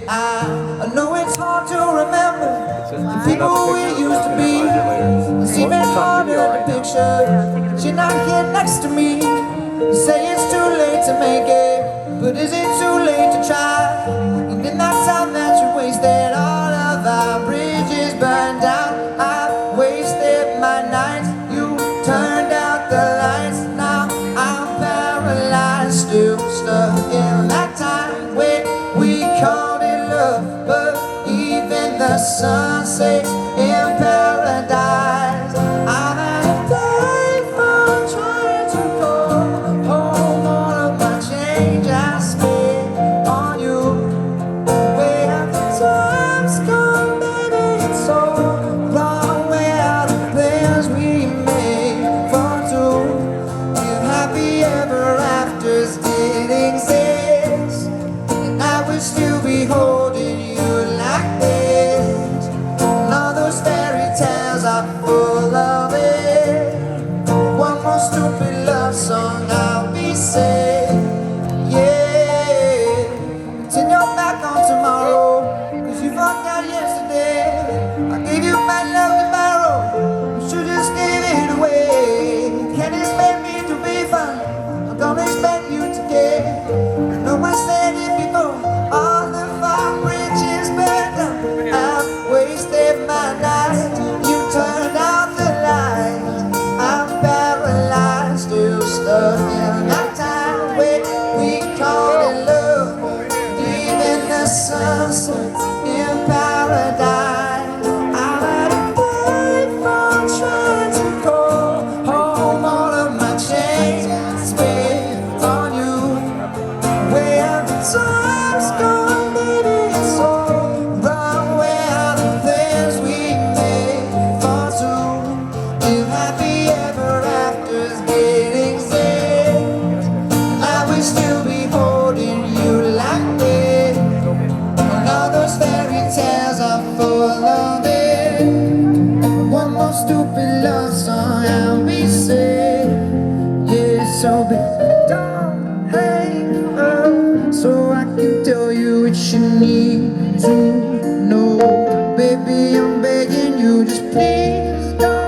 I know it's hard to remember the people we used to be. It's even harder to picture you're not here next to me. You say it's too late to make it, but is it too late to try? And in that time that you wasted, all of our bridges burned down. I wasted my nights, you turned out the lights. Now I'm paralyzed, still stuck in that time when we called it love. But even the sun sets in paradise. I've had a Payphone trying to call home. All of my change I spent on you. Where the time's gone, baby, it's so long. Where the plans we made for two, if happy ever afters did exist, and I would still be holding you like this. And all those fairy tales are full of it. One more stupid love song, I'll be safe. Yeah, turn your back on tomorrow, cause you fucked out yesterday. I gave you my love to borrow, but you just gave it away. Can't expect me to be fine, I don't expect you to care. I know I said it before, all of our bridges burned down. I've wasted my night, you turned out the light. I'm paralyzed, still stuck in that time when we called it love. Deep in the sunset in paradise. I've had a Payphone trying to call home. All of my chains spent on you. Where the time's gone, baby, it's all wrong. Where the plans we made for two, if happy ever afters did exist, I would still be holding you like this. And all those fairy tales are full of it. One more stupid love song, I'll be safe. Yeah, so baby, don't hang up, so I can tell you what you need to know. Baby, I'm begging you, just please don't